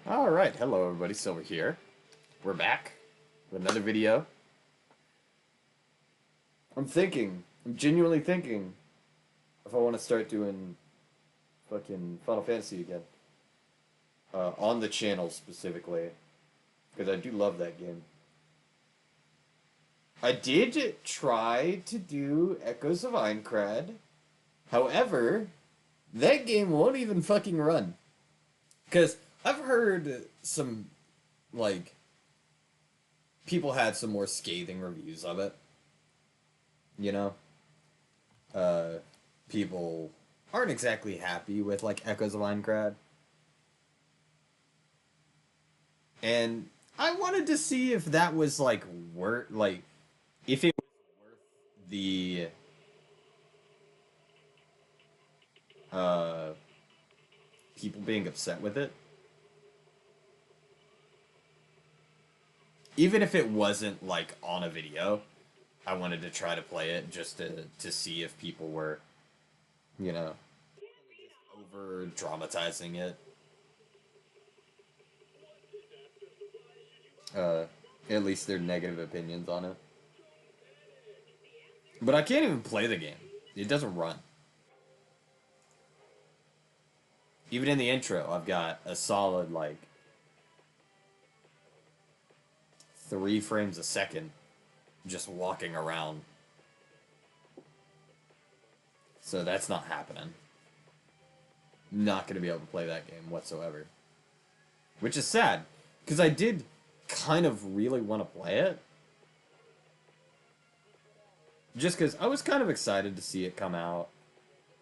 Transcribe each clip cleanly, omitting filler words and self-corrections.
Alright, hello everybody, Silver here. We're back with another video. I'm genuinely thinking if I want to start doing fucking Final Fantasy again. On the channel specifically. Because I do love that game. I did try to do Echoes of Aincrad. However, that game won't even fucking run. Because I've heard some, like, people had some more scathing reviews of it. You know? People aren't exactly happy with, like, Echoes of Aincrad. And I wanted to see if that was, like, if it was worth the, uh, people being upset with it. Even if it wasn't, like, on a video, I wanted to try to play it just to see if people were, you know, over dramatizing it. At least their negative opinions on it. But I can't even play the game. It doesn't run. Even in the intro, I've got a solid, like, 3 frames a second just walking around. So that's not happening. Not going to be able to play that game whatsoever. Which is sad, because I did kind of really want to play it. Just because I was kind of excited to see it come out,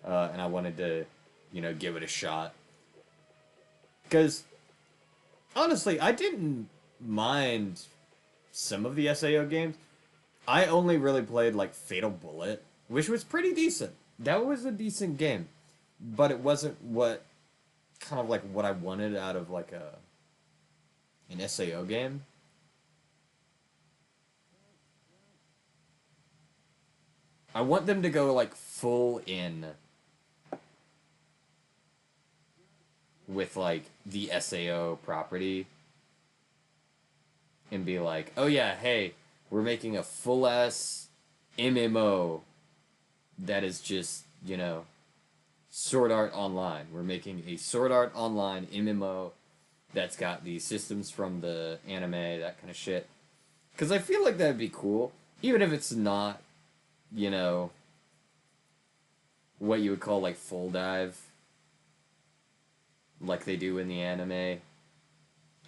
and I wanted to, you know, give it a shot. Because, honestly, I didn't mind some of the SAO games. I only really played, like, Fatal Bullet, which was pretty decent. That was a decent game. But it wasn't what I wanted out of, like, an SAO game. I want them to go, like, full in with, like, the SAO property and be like, oh yeah, hey, we're making a full-ass MMO that is just, you know, Sword Art Online. We're making a Sword Art Online MMO that's got the systems from the anime, that kind of shit. Because I feel like that'd be cool, even if it's not, you know, what you would call, like, full dive, like they do in the anime.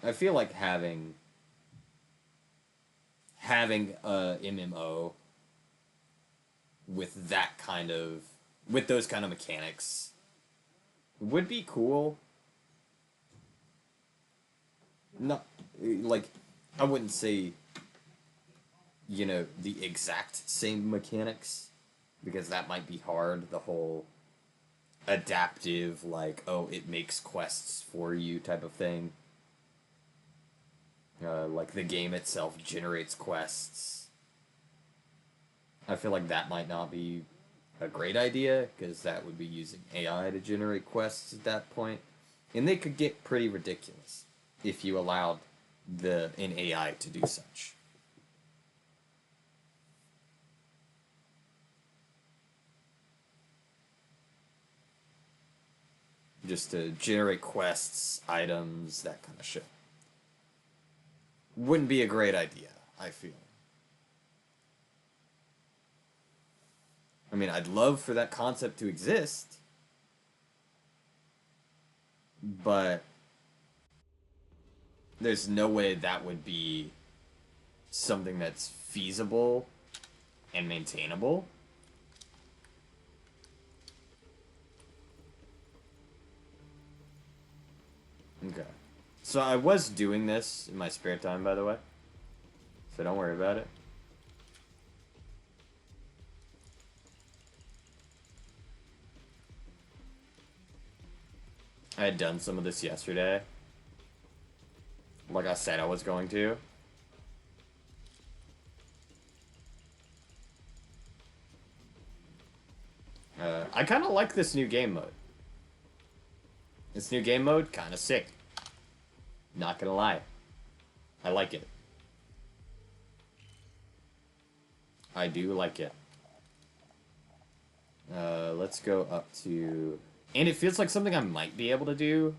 I feel like having a MMO with those kind of mechanics would be cool. Not, like, I wouldn't say, you know, the exact same mechanics, because that might be hard, the whole adaptive, like, oh, it makes quests for you type of thing. Like, the game itself generates quests. I feel like that might not be a great idea, because that would be using AI to generate quests at that point. And they could get pretty ridiculous if you allowed an AI to do such. Just to generate quests, items, that kind of shit. Wouldn't be a great idea, I feel. I mean, I'd love for that concept to exist, but there's no way that would be something that's feasible and maintainable. Okay. So I was doing this in my spare time, by the way. So don't worry about it. I had done some of this yesterday. Like I said I was going to. I kind of like this new game mode. This new game mode, kind of sick. Not gonna lie. I like it. I do like it. Let's go up to... And it feels like something I might be able to do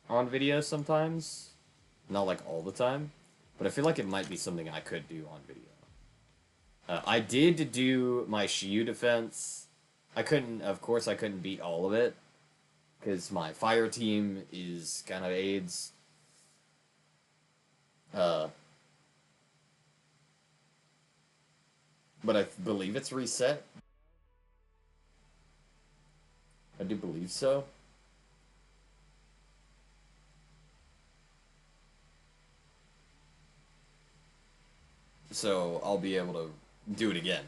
on video sometimes. Not like all the time. But I feel like it might be something I could do on video. I did do my Shiyu defense. Of course I couldn't beat all of it. Because my fire team is kind of AIDS. But I believe it's reset. I do believe so. So I'll be able to do it again.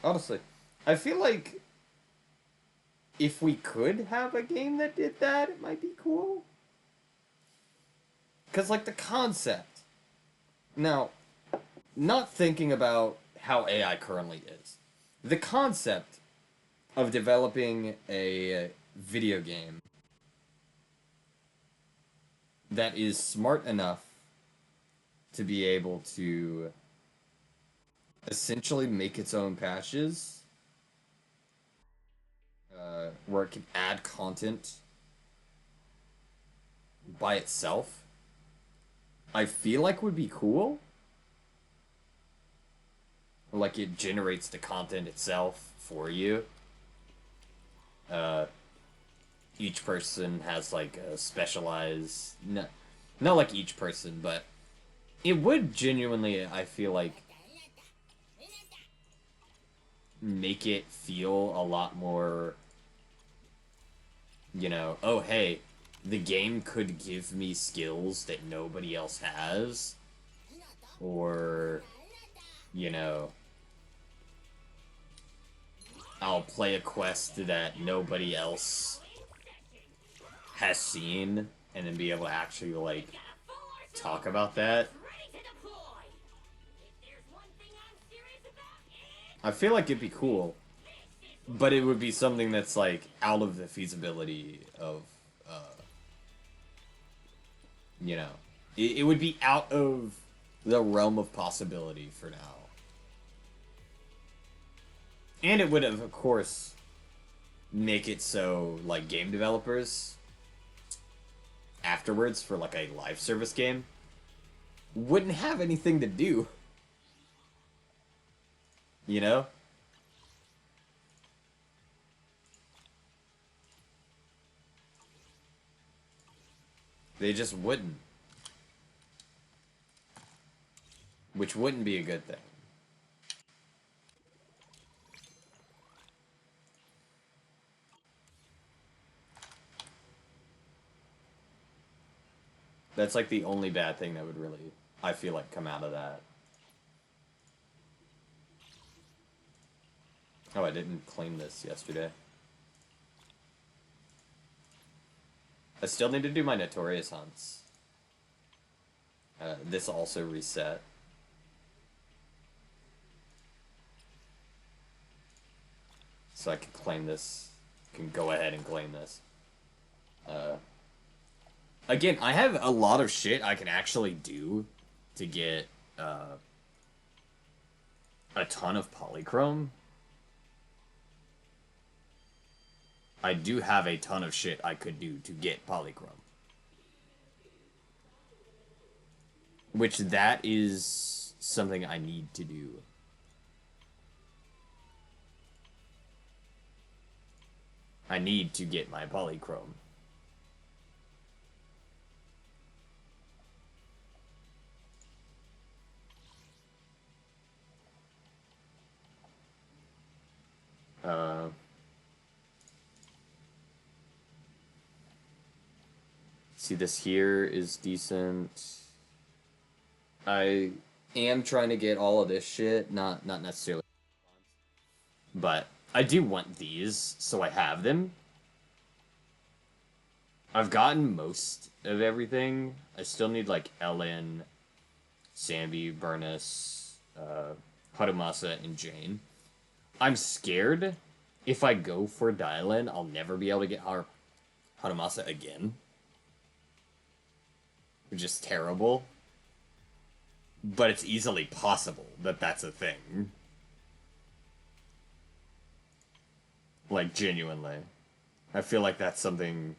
Honestly, I feel like if we could have a game that did that, it might be cool. Because, like, the concept. Now, not thinking about how AI currently is, the concept of developing a video game that is smart enough to be able to essentially make its own patches, where it can add content by itself, I feel like would be cool. Like it generates the content itself for you. Uh, each person has like a specialized, not like each person, but it would genuinely, I feel like, make it feel a lot more, oh hey, the game could give me skills that nobody else has, or, you know, I'll play a quest that nobody else has seen, and then be able to actually, like, talk about that. I feel like it'd be cool, but it would be something that's, like, out of the feasibility of, you know, it would be out of the realm of possibility for now. And it would, of course, make it so, like, game developers, afterwards, for, like, a live service game, wouldn't have anything to do. You know? They just wouldn't. Which wouldn't be a good thing. That's like the only bad thing that would really, I feel like, come out of that. Oh, I didn't claim this yesterday. I still need to do my Notorious hunts. This also reset. So I can claim this. Can go ahead and claim this. Again, I have a lot of shit I can actually do to get a ton of polychrome. I do have a ton of shit I could do to get polychrome. Which that is something I need to do. I need to get my polychrome. See, this here is decent. I am trying to get all of this shit, not necessarily, but I do want these, so I have them. I've gotten most of everything. I still need like Ellen, Sambi, Burnus, Harumasa, and Jane. I'm scared if I go for Dylan, I'll never be able to get Harumasa again. Which is terrible. But it's easily possible that that's a thing. Like, genuinely. I feel like that's something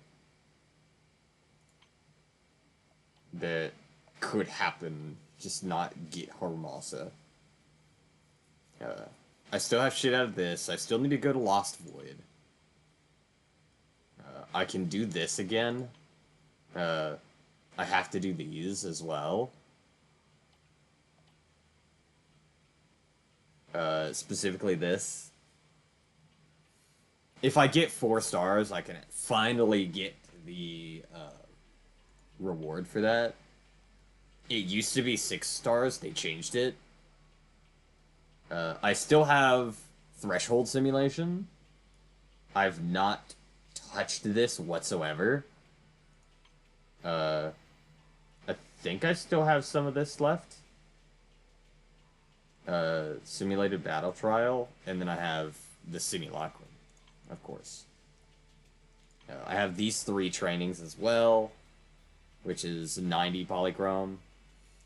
that could happen. Just not get Harumasa. I still have shit out of this. I still need to go to Lost Void. I can do this again. I have to do these as well. Specifically this. If I get 4 stars, I can finally get the reward for that. It used to be 6 stars. They changed it. I still have Threshold Simulation. I've not touched this whatsoever. I think I still have some of this left. Simulated Battle Trial, and then I have the Simulacrum, of course. I have these 3 trainings as well, which is 90 polychrome.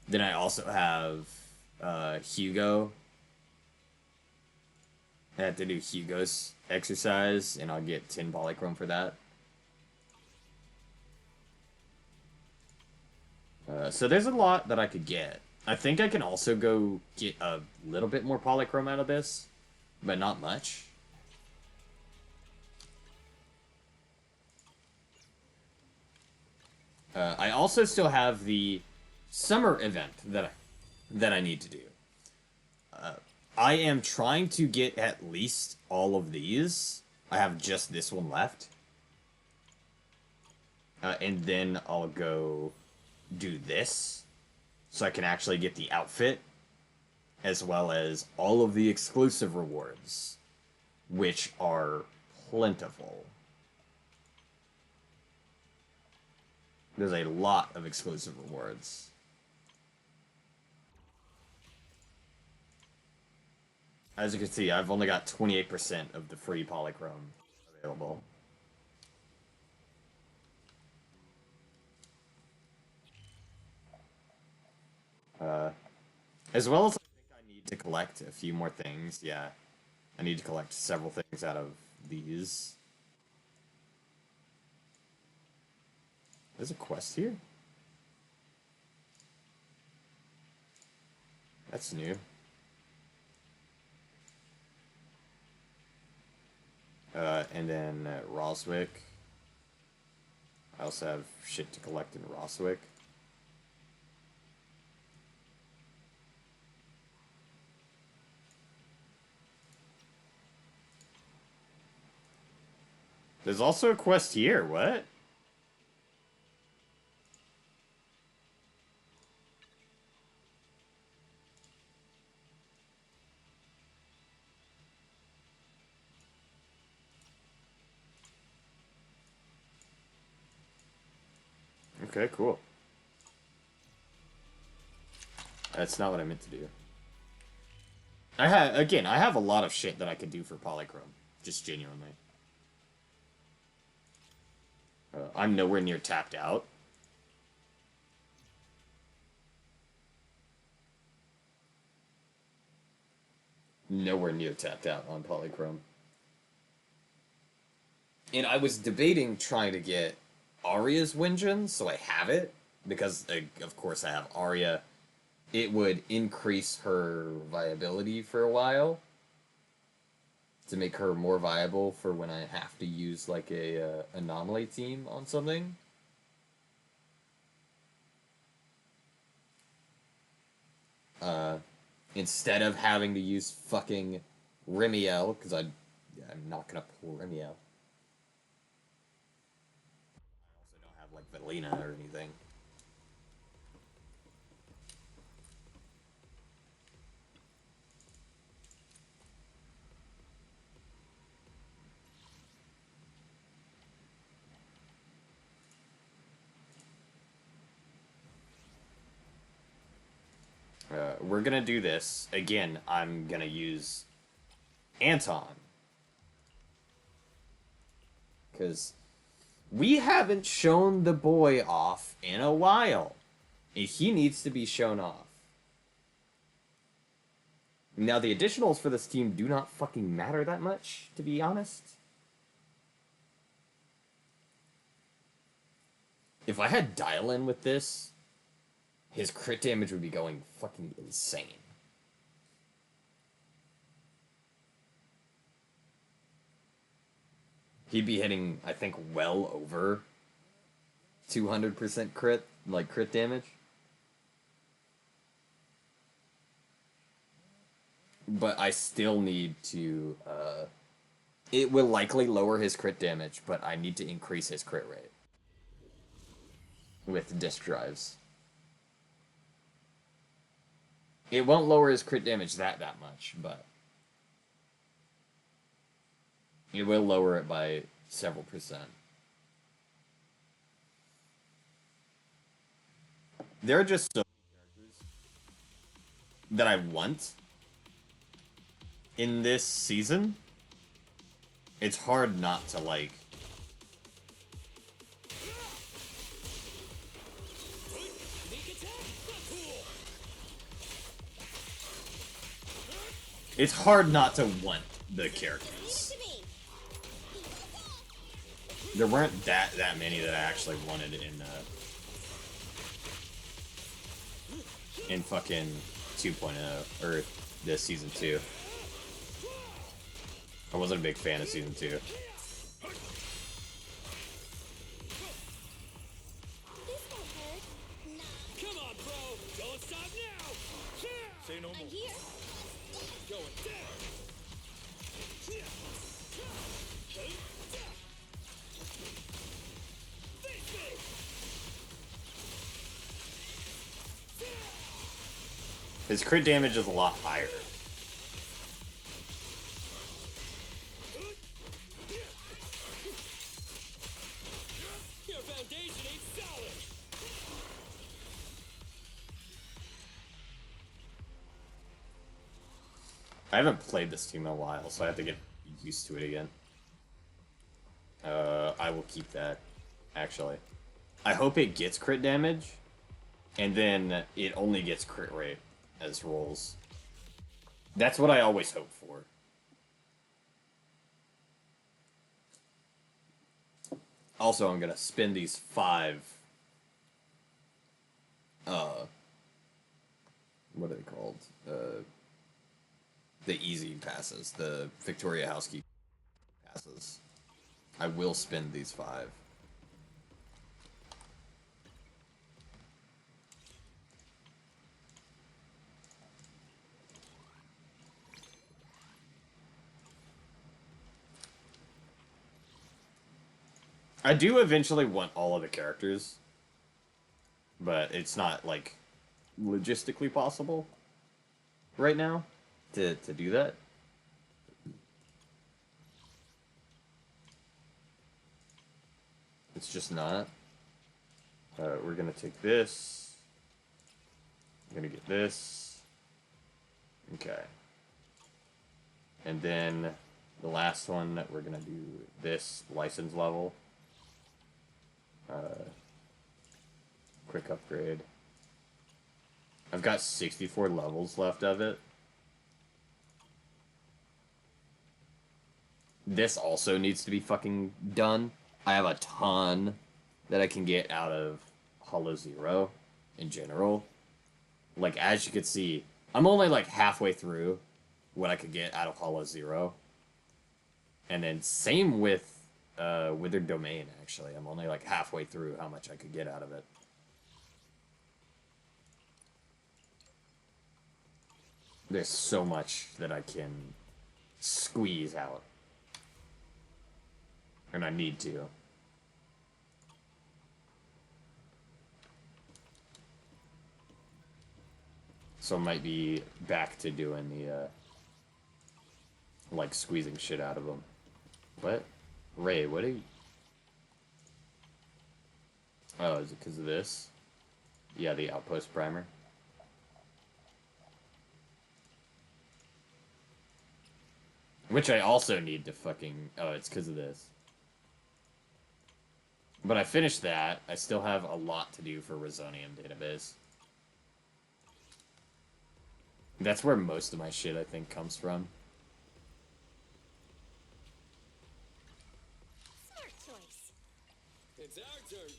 Then I also have Hugo. I have to do Hugo's exercise, and I'll get 10 polychrome for that. So there's a lot that I could get. I think I can also go get a little bit more polychrome out of this, but not much. I also still have the summer event that I need to do. I am trying to get at least all of these. I have just this one left. And then I'll go do this, so I can actually get the outfit, as well as all of the exclusive rewards, which are plentiful. There's a lot of exclusive rewards. As you can see, I've only got 28% of the free polychrome available. As well as I think I need to collect a few more things. Yeah, I need to collect several things out of these. There's a quest here? That's new. And then Roswick. I also have shit to collect in Roswick. There's also a quest here, what? Okay, cool. That's not what I meant to do. I have a lot of shit that I could do for Polychrome. Just genuinely. I'm nowhere near tapped out. Nowhere near tapped out on Polychrome. And I was debating trying to get Arya's Wingeon, so I have it. Because, of course, I have Arya. It would increase her viability for a while. To make her more viable for when I have to use, like, a anomaly team on something. Instead of having to use fucking Remiel, because I'm not gonna pull Remiel. I also don't have, like, Velena or anything. we're gonna do this. Again, I'm gonna use Anton. Because we haven't shown the boy off in a while. And he needs to be shown off. Now, the additionals for this team do not fucking matter that much, to be honest. If I had dial-in with this, his crit damage would be going fucking insane. He'd be hitting, I think, well over 200% crit damage. But I still need to, it will likely lower his crit damage, but I need to increase his crit rate. With disk drives. It won't lower his crit damage that much, but it will lower it by several percent. There are just so many characters that I want in this season. It's hard not to like. It's hard not to want the characters. There weren't that many that I actually wanted in fucking 2.0 or this season 2. I wasn't a big fan of season 2. Come on, bro! Don't stop now! Say no more. I'm here. Going down. His crit damage is a lot higher. Your foundation ain't solid. I haven't played this team in a while, so I have to get used to it again. I will keep that, actually. I hope it gets crit damage, and then it only gets crit rate as rolls. That's what I always hope for. Also, I'm gonna spin these 5... what are they called? The easy passes. The Victoria Housekeeping passes. I will spin these 5. I do eventually want all of the characters, but it's not, like, logistically possible right now to do that. It's just not. We're gonna take this. I'm gonna get this. Okay. And then the last one, we're gonna do this license level. Quick upgrade. I've got 64 levels left of it. This also needs to be fucking done. I have a ton that I can get out of Hollow Zero in general. Like, as you can see, I'm only like halfway through what I could get out of Hollow Zero. And then same with Withered Domain, actually. I'm only like halfway through how much I could get out of it. There's so much that I can squeeze out. And I need to. So I might be back to doing the, like, squeezing shit out of them. What? Ray, what are you... Oh, is it because of this? Yeah, the Outpost Primer. Which I also need to fucking... Oh, it's because of this. But I finished that. I still have a lot to do for Resonium database. That's where most of my shit, I think, comes from. Smart choice. It's our turn,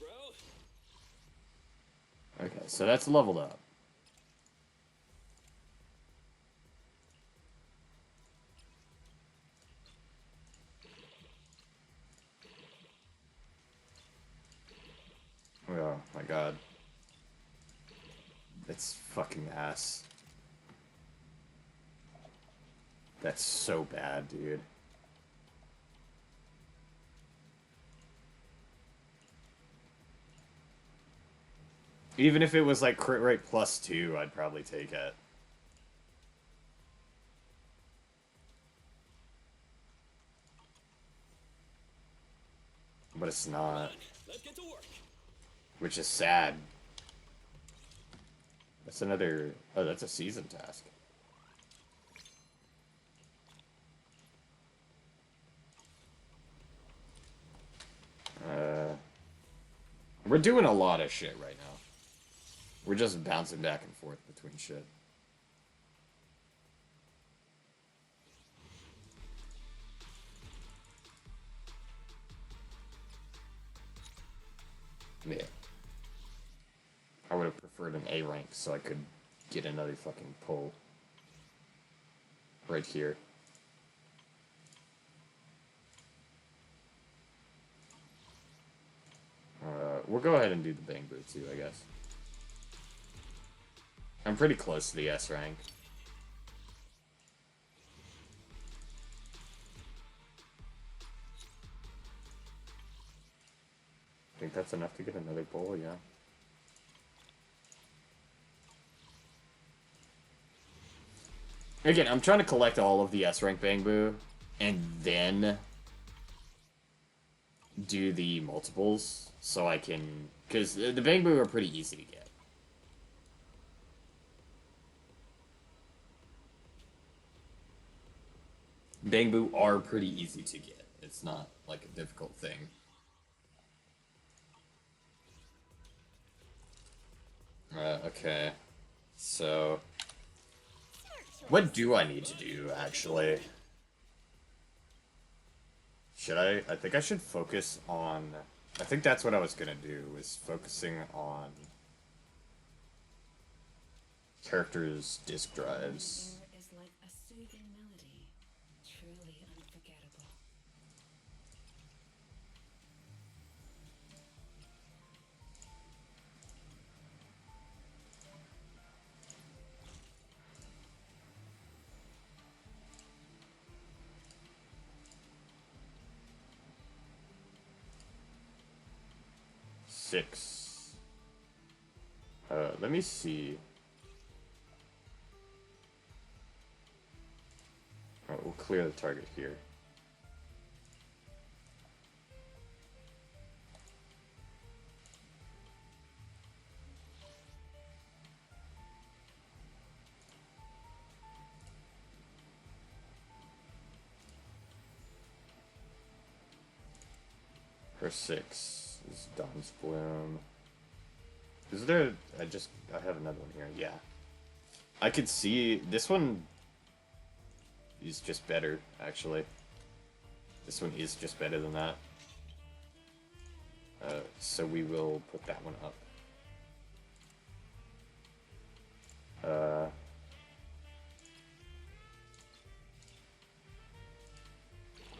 bro. Okay, so that's leveled up. Oh my god. That's fucking ass. That's so bad, dude. Even if it was like crit rate +2, I'd probably take it. But it's not. Let's get to work. Which is sad. That's another... Oh, that's a season task. We're doing a lot of shit right now. We're just bouncing back and forth between shit. Yeah. I would have preferred an A rank so I could get another fucking pull. Right here. We'll go ahead and do the Bang Boo too, I guess. I'm pretty close to the S rank. I think that's enough to get another pull, yeah. Again, I'm trying to collect all of the S rank Bang Boo, and then do the multiples, so I can... Because the Bang Boo are pretty easy to get. Bang Boo are pretty easy to get. It's not, like, a difficult thing. Okay. So... What do I need to do, actually? Should I? I think I should focus on... I think that's what I was gonna do, was focusing on... characters' disk drives. Is like a soothing melody, truly unforgettable. Six. Let me see. Alright, we'll clear the target here. For 6 is Dawn's Bloom. Is there... I have another one here. Yeah. I could see... This one is just better, actually. This one is just better than that. So we will put that one up.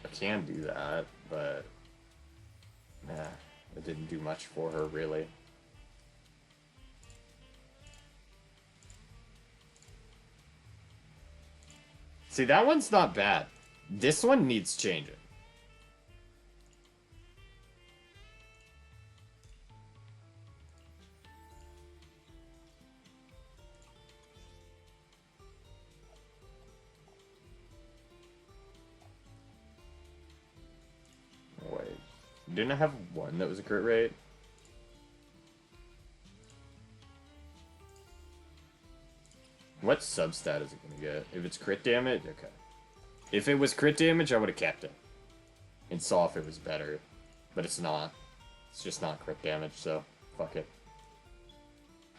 I can do that, but... Nah, it didn't do much for her, really. See, that one's not bad. This one needs changing. Wait. Didn't I have one that was a crit rate? What substat is it gonna get? If it's crit damage? Okay. If it was crit damage, I would have kept it. And saw if it was better. But it's not. It's just not crit damage, so fuck it.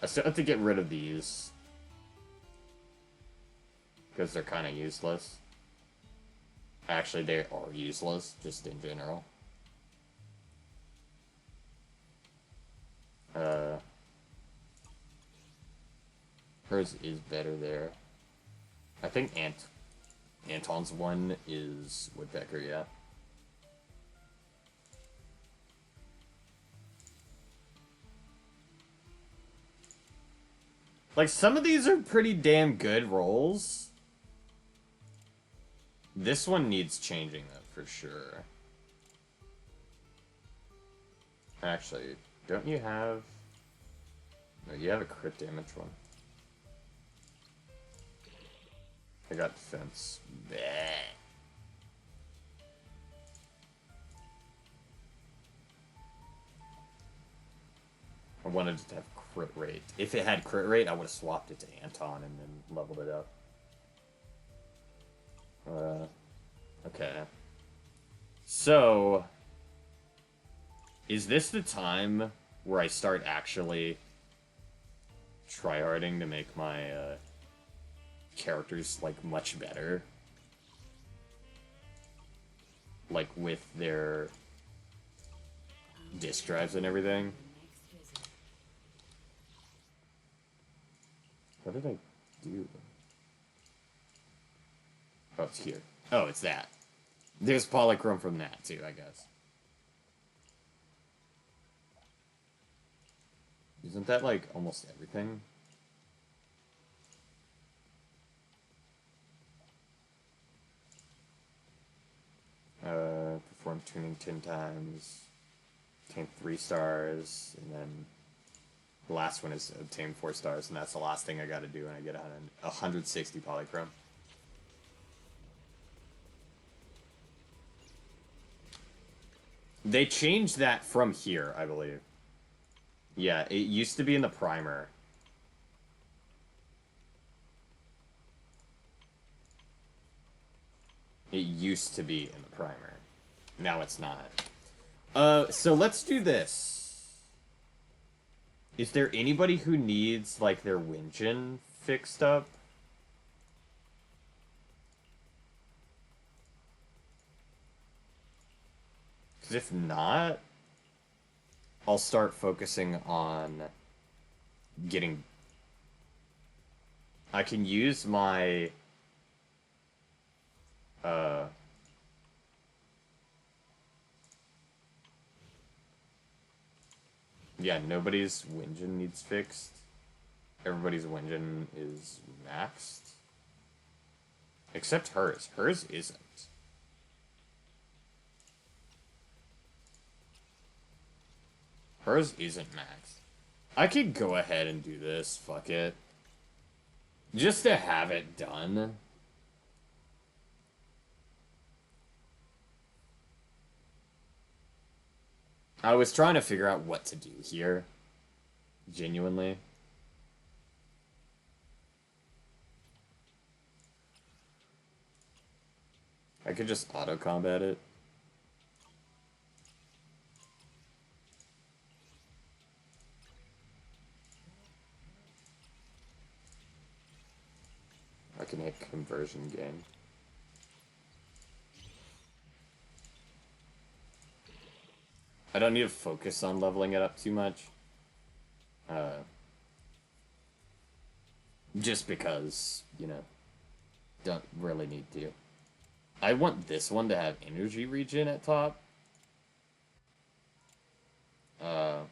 I still have to get rid of these. Because they're kind of useless. Actually, they are useless, just in general. Hers is better there. I think Anton's one is Woodpecker, yeah. Like, some of these are pretty damn good rolls. This one needs changing, though, for sure. Actually, don't you have... No, you have a crit damage one. I got defense. Bleh. I wanted it to have crit rate. If it had crit rate, I would have swapped it to Anton and then leveled it up. Okay. So, is this the time where I start actually tryharding to make my characters, like, much better? Like, with their disk drives and everything? What did I do? Oh, it's here. Oh, it's that. There's polychrome from that, too, I guess. Isn't that, like, almost everything? Perform tuning 10 times. Obtain 3 stars, and then the last one is obtain 4 stars, and that's the last thing I gotta do when I get 160 polychrome. They changed that from here, I believe. Yeah, it used to be in the primer. It used to be in the primer. Now it's not. So let's do this. Is there anybody who needs, like, their Winjin fixed up? Because if not, I'll start focusing on getting... I can use my... Yeah, nobody's Winjin needs fixed. Everybody's Winjin is maxed. Except hers. Hers isn't. Hers isn't maxed. I could go ahead and do this. Fuck it. Just to have it done. I was trying to figure out what to do here. Genuinely. I could just auto-combat it. I can hit conversion gain. I don't need to focus on leveling it up too much. Just because, you know, don't really need to. I want this one to have energy regen at top. Her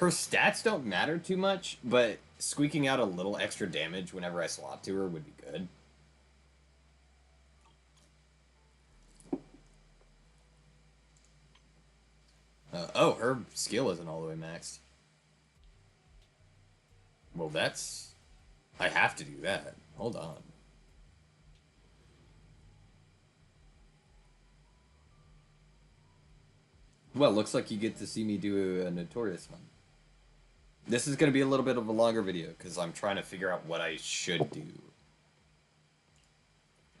stats don't matter too much, but squeaking out a little extra damage whenever I swap to her would be good. Oh, her skill isn't all the way maxed. Well, that's... I have to do that. Hold on. Well, looks like you get to see me do a notorious one. This is going to be a little bit of a longer video, because I'm trying to figure out what I should do.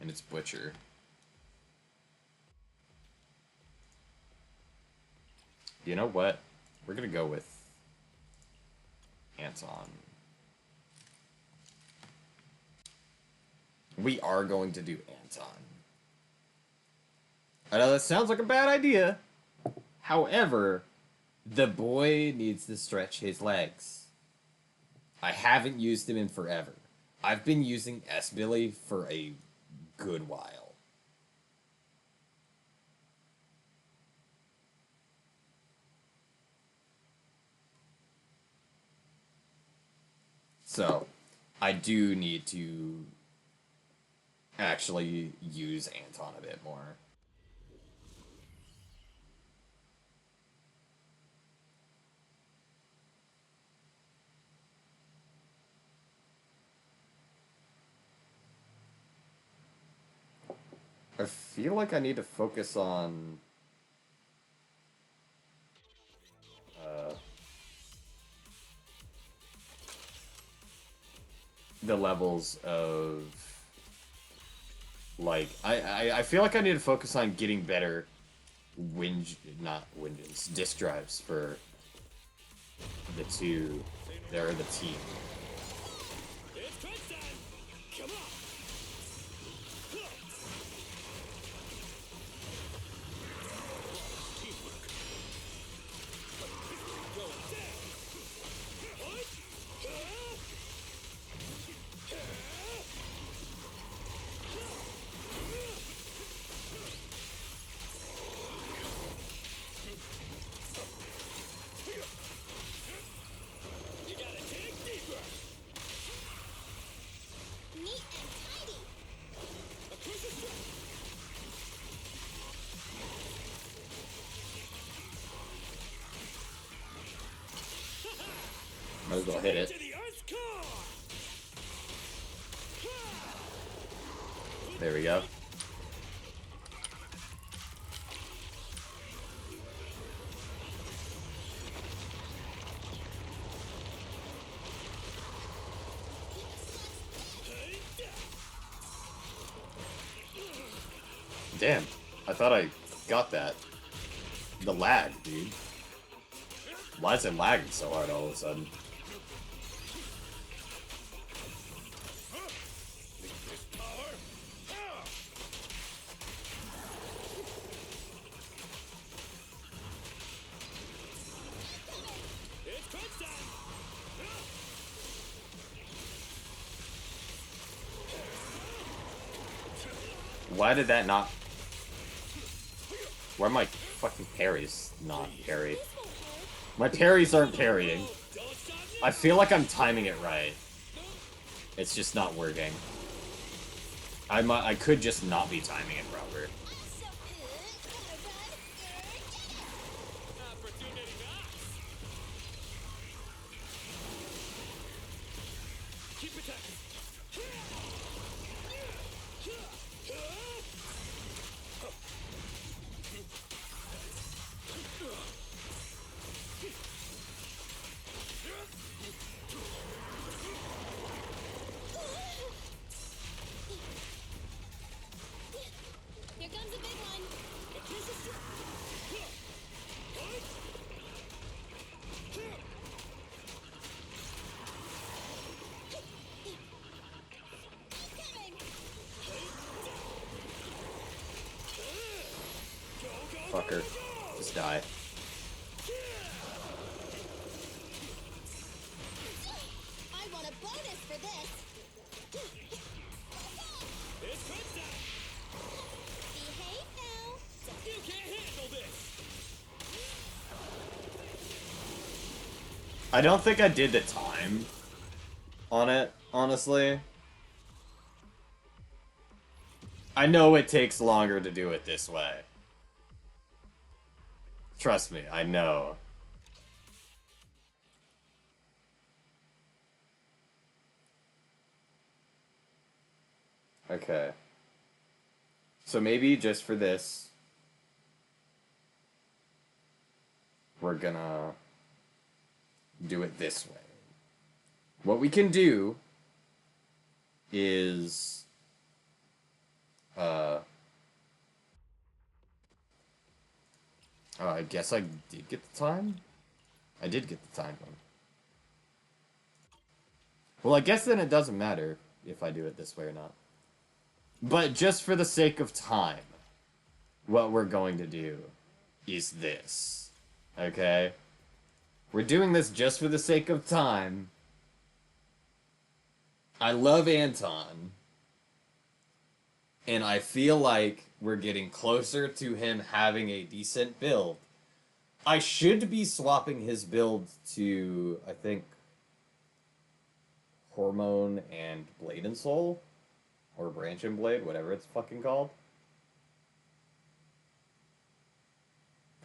And it's Butcher. You know what? We're gonna go with Anton. We are going to do Anton. I know that sounds like a bad idea. However, the boy needs to stretch his legs. I haven't used him in forever. I've been using S-Billy for a good while. So, I do need to actually use Anton a bit more. I feel like I need to focus on the levels of like I feel like I need to focus on getting better disk drives for the two. They're the team. It's crunch time! Come on! You gotta dig deeper! Neat and tidy. A crucial strike! Might as well hit it. To the Earth's core! There we go. Damn, I thought I got that. The lag, dude. Why is it lagging so hard all of a sudden? It's crunch time! Why did that not... Why are my fucking parries not parry? My parries aren't parrying. Don't stop me! I feel like I'm timing it right. It's just not working. I could just not be timing it proper. So good. Gotta run. Opportunity knocks! Keep attacking! Here comes a big one. A crucial strike! Coming. Fucker. Just die. I want a bonus for this. It's crunch time! Behave now. You can't handle this! I don't think I did the time on it, honestly. I know it takes longer to do it this way. Trust me, I know. Okay. So maybe just for this, we're gonna do it this way. What we can do is Uh, I guess I did get the time? I did get the time one. Well, I guess then it doesn't matter if I do it this way or not. But just for the sake of time, what we're going to do is this. Okay? We're doing this just for the sake of time. I love Anton. And I feel like we're getting closer to him having a decent build. I should be swapping his build to, I think, Hormone and Blade and Soul? Or Branch and Blade, whatever it's fucking called.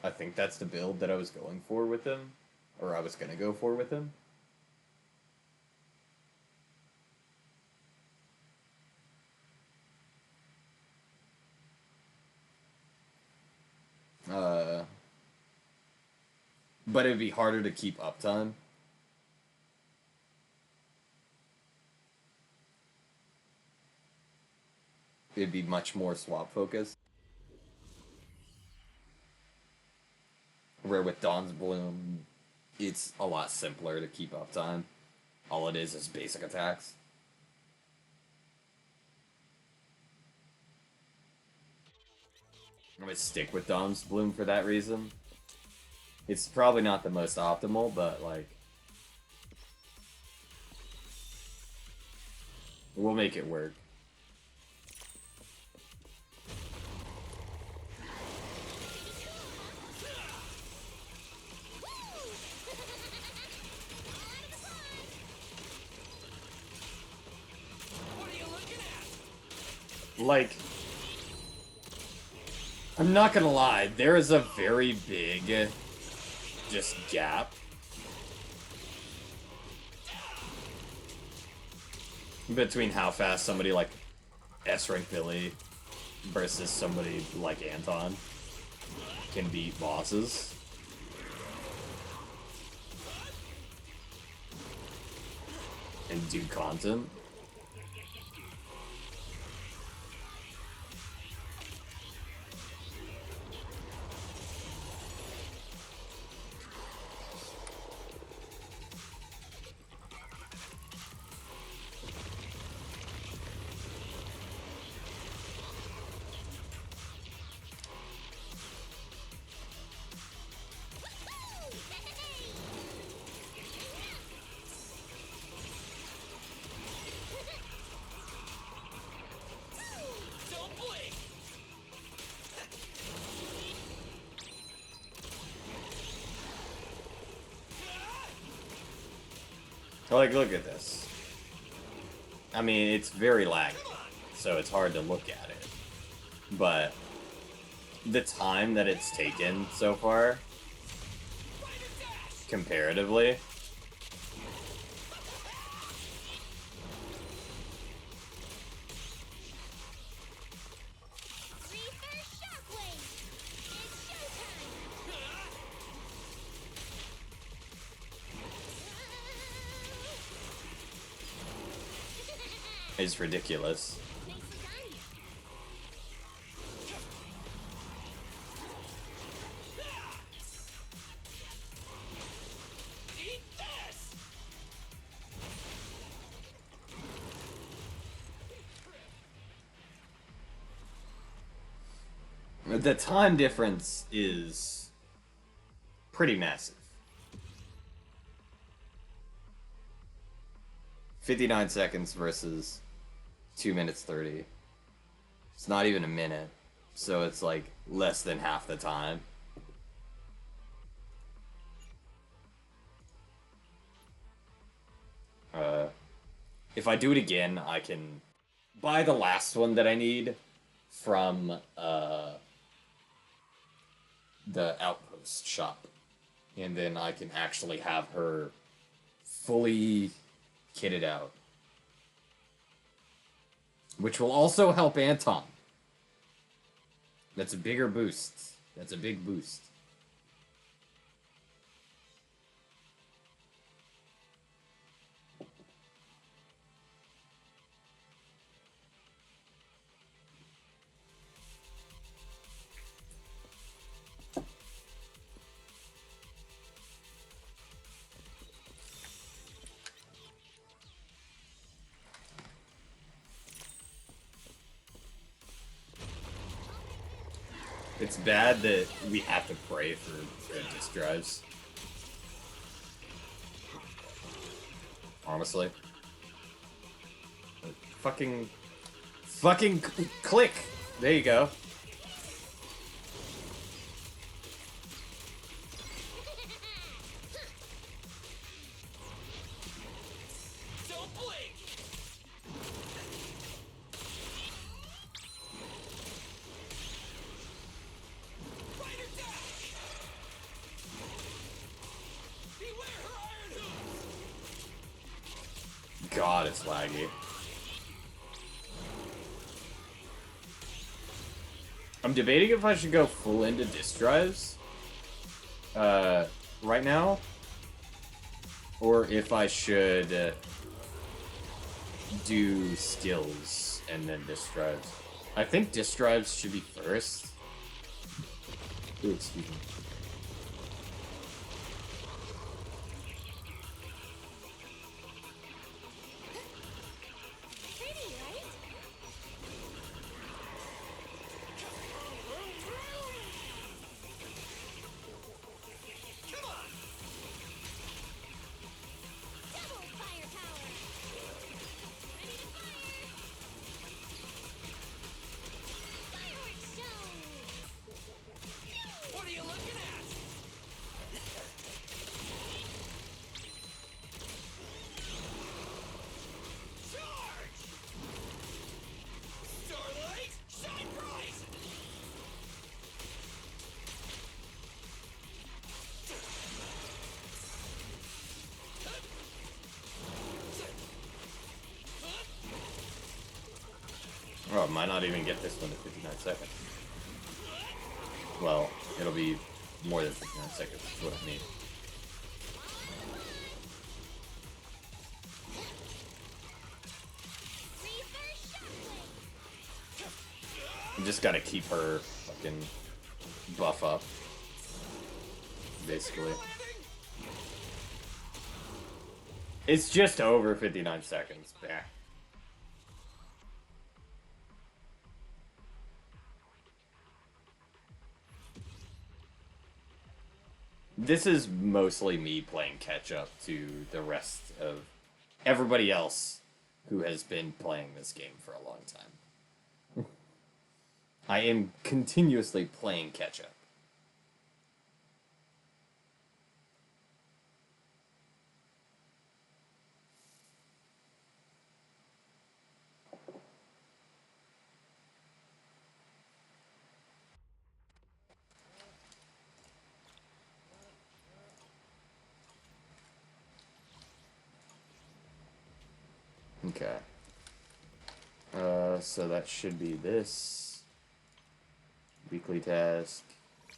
I think that's the build that I was going for with him. Or I was gonna go for with him. But it'd be harder to keep uptime. It'd be much more swap focused. Where with Dawn's Bloom, it's a lot simpler to keep uptime. All it is basic attacks. I'm gonna stick with Dawn's Bloom for that reason. It's probably not the most optimal, but like, we'll make it work. Like, I'm not gonna lie, there is a very big just gap between how fast somebody like S-Rank Billy versus somebody like Anton can beat bosses. And do content. Like, look at this. I mean, it's very laggy, so it's hard to look at it. But the time that it's taken so far, comparatively, is ridiculous. The time difference is pretty massive. 59 seconds versus 2 minutes 30. It's not even a minute, so it's like less than half the time. If I do it again, I can buy the last one that I need from the Outpost shop. And then I can actually have her fully kitted out. Which will also help Anton. That's a bigger boost. That's a big boost. It's bad that we have to pray for disk drives. Honestly. Fucking click! There you go. Don't blink! Fighter dash! Beware her iron hooves! God, it's laggy. I'm debating if I should go full into disk drives right now, or if I should do skills and then disk drives. I think disk drives should be first. Ooh, excuse me. Pretty, right? Come on! Double firepower. Ready to fire. Fireworks show. What are you looking at? Charge! Starlight, shine bright! Oh, I might not even get this one in 59 seconds. Well, it'll be more than 59 seconds, is what I mean. Reverse shockwave. You just gotta keep her fucking buff up. Basically. It's just over 59 seconds. Bah. This is mostly me playing catch up to the rest of everybody else who has been playing this game for a long time. I am continuously playing catch up. Okay. So that should be this. Weekly task,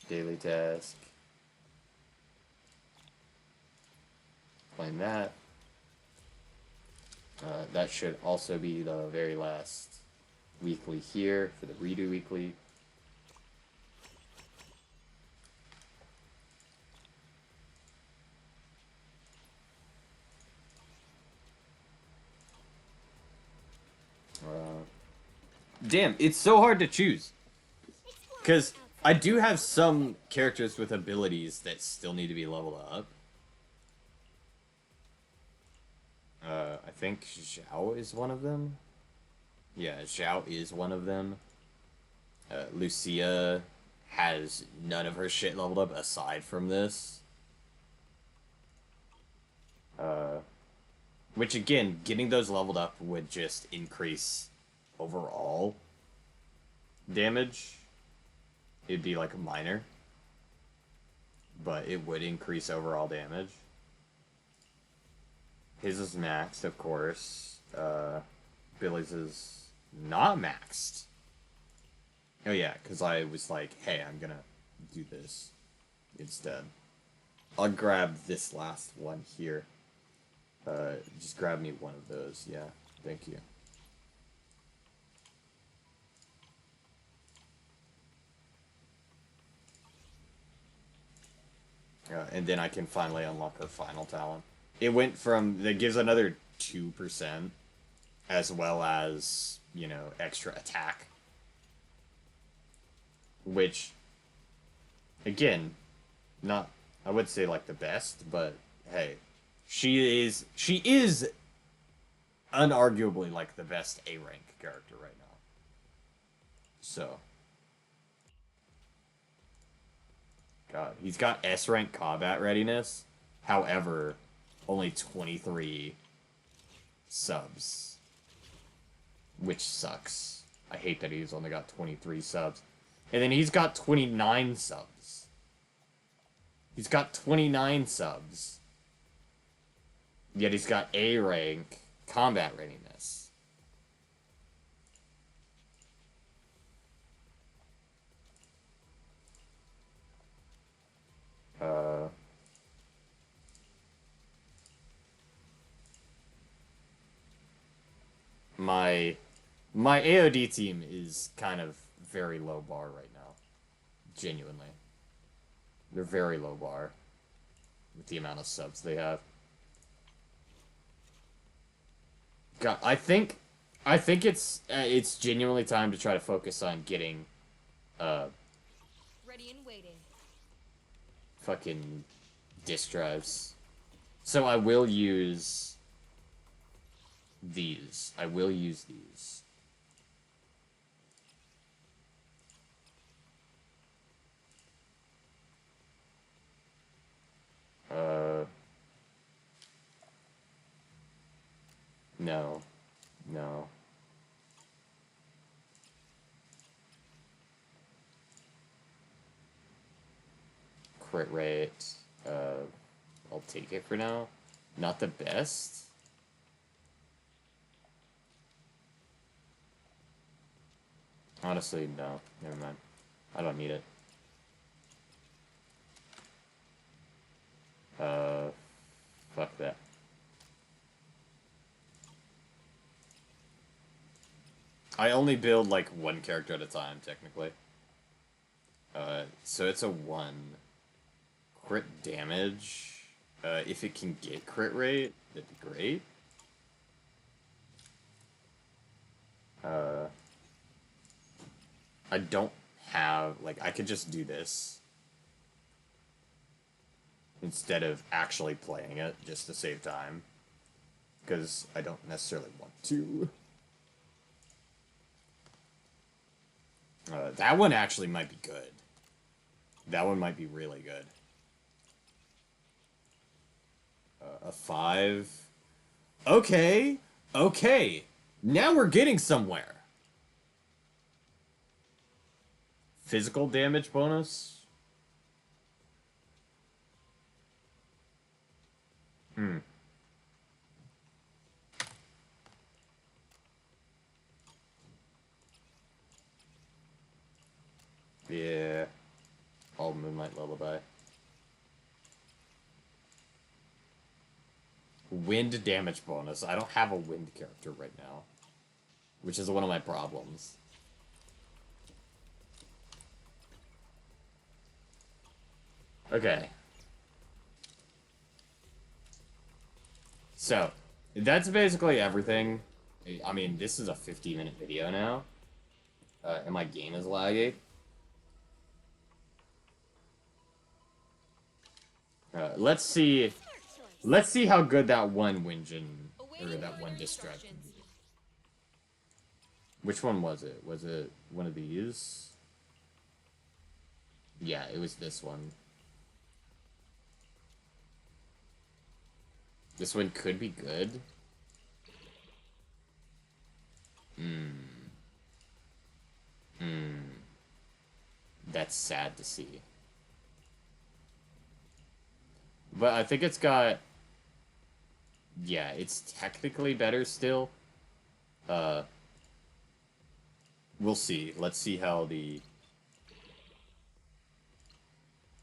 daily task. Claim that. That should also be the very last weekly here for the redo weekly. Damn, it's so hard to choose. Because I do have some characters with abilities that still need to be leveled up. I think Zhao is one of them. Yeah, Zhao is one of them. Lucia has none of her shit leveled up aside from this. Which again, getting those leveled up would just increase overall damage. It'd be like a minor, but it would increase overall damage. His is maxed, of course. Billy's is not maxed. Oh yeah, because I was like, hey, I'm gonna do this instead. I'll grab this last one here. Just grab me one of those, yeah. Thank you. And then I can finally unlock her final talent. It went from, that gives another 2%, as well as, you know, extra attack. Which Again, not, I would say like the best, but hey, she is unarguably like the best A rank character right now. So, God, he's got S rank combat readiness. However, only 23 subs, which sucks. I hate that he's only got 23 subs. And then he's got 29 subs. He's got 29 subs. Yet he's got A rank combat readiness. My AOD team is kind of very low bar right now. Genuinely. They're very low bar with the amount of subs they have. God, I think it's genuinely time to try to focus on getting Ready and waiting. fucking disk drives. So I will use these. I will use these. No. No. Crit rate. I'll take it for now. Not the best. Honestly, no. Never mind. I don't need it. Fuck that. I only build like one character at a time, technically. So it's a 1. Crit damage. If it can get crit rate, that'd be great. I don't have, like, I could just do this instead of actually playing it, just to save time. Because I don't necessarily want to. That one actually might be good. That one might be really good. A 5. Okay. Okay. Now we're getting somewhere. Physical damage bonus? Yeah. All Moonlight Lullaby. Wind damage bonus. I don't have a wind character right now, which is one of my problems. Okay. So, that's basically everything. I mean, this is a 50-minute video now. And my game is laggy. Let's see how good that one Winjin, or that one Distract can be. Which one was it? Was it one of these? Yeah, it was this one. This one could be good. That's sad to see. But I think it's got... Yeah, it's technically better still. We'll see. Let's see how the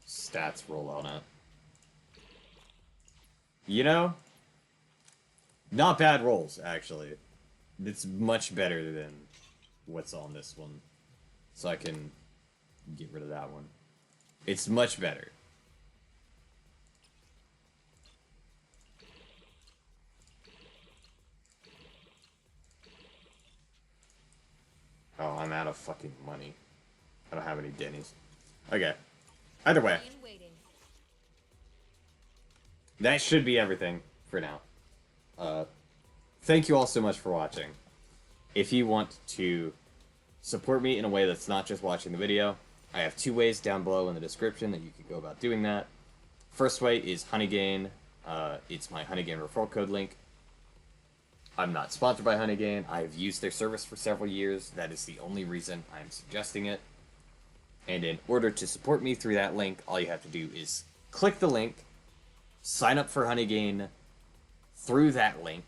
stats roll on it. You know? Not bad rolls, actually. It's much better than what's on this one. So I can get rid of that one. It's much better. Oh, I'm out of fucking money. I don't have any Denny's. Okay. Either way, In waiting. that should be everything for now. Thank you all so much for watching. If you want to support me in a way that's not just watching the video, I have 2 ways down below in the description that you can go about doing that. First way is Honeygain. It's my Honeygain referral code link. I'm not sponsored by Honeygain. I have used their service for several years. That is the only reason I'm suggesting it. And in order to support me through that link, all you have to do is click the link, sign up for Honeygain through that link,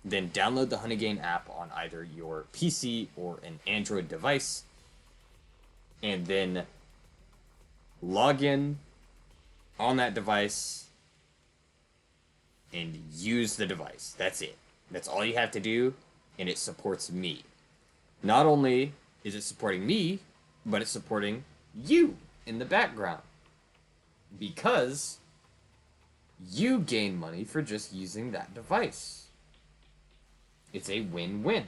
then download the Honeygain app on either your PC or an Android device, and then log in on that device and use the device. That's it. That's all you have to do, and it supports me. Not only is it supporting me, but it's supporting you in the background. Because you gain money for just using that device. It's a win-win.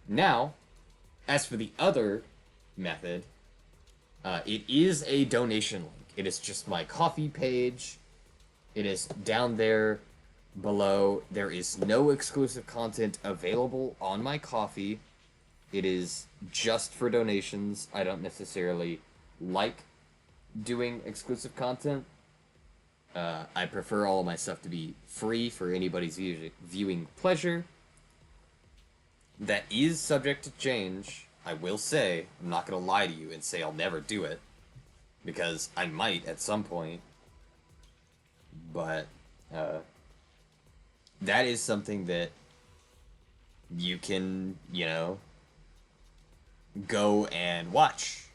Now, as for the other method, it is a donation link. It is just my Ko-fi page. It is down there below. There is no exclusive content available on my Ko-fi. It is just for donations. I don't necessarily like doing exclusive content. I prefer all of my stuff to be free for anybody's viewing pleasure. That is subject to change. I will say, I'm not going to lie to you and say I'll never do it, because I might at some point. But that is something that you can, go and watch.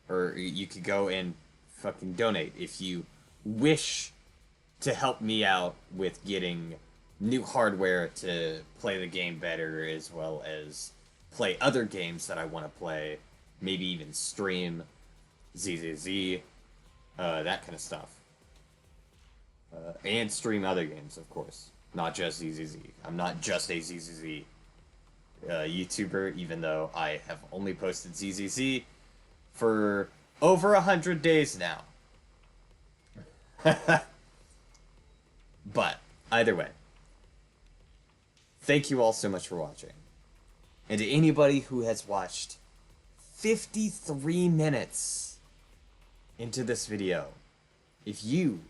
Or you could go and fucking donate if you wish to help me out with getting new hardware to play the game better, as well as play other games that I want to play, maybe even stream ZZZ, that kind of stuff. And stream other games, of course, not just ZZZ. I'm not just a ZZZ YouTuber, even though I have only posted ZZZ for over 100 days now. But, either way, thank you all so much for watching. And to anybody who has watched 53 minutes into this video, if you,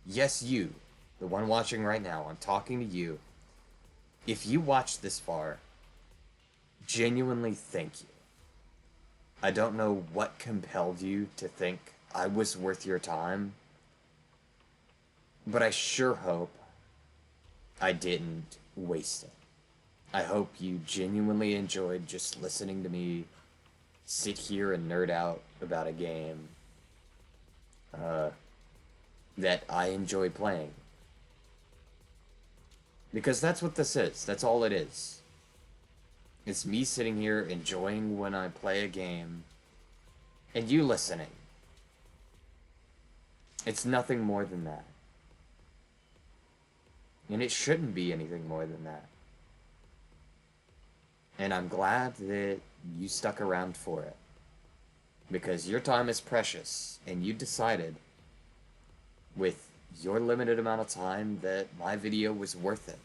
yes you, the one watching right now, I'm talking to you, if you watched this far, genuinely thank you. I don't know what compelled you to think I was worth your time, but I sure hope I didn't waste it. I hope you genuinely enjoyed just listening to me sit here and nerd out about a game that I enjoy playing. Because that's what this is. That's all it is. It's me sitting here enjoying when I play a game, and you listening. It's nothing more than that. And it shouldn't be anything more than that. And I'm glad that you stuck around for it. Because your time is precious, and you decided, with your limited amount of time, that my video was worth it.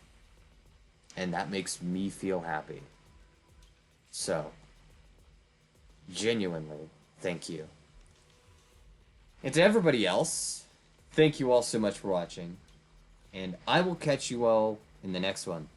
And that makes me feel happy. So, genuinely, thank you. And to everybody else, thank you all so much for watching. And I will catch you all in the next one.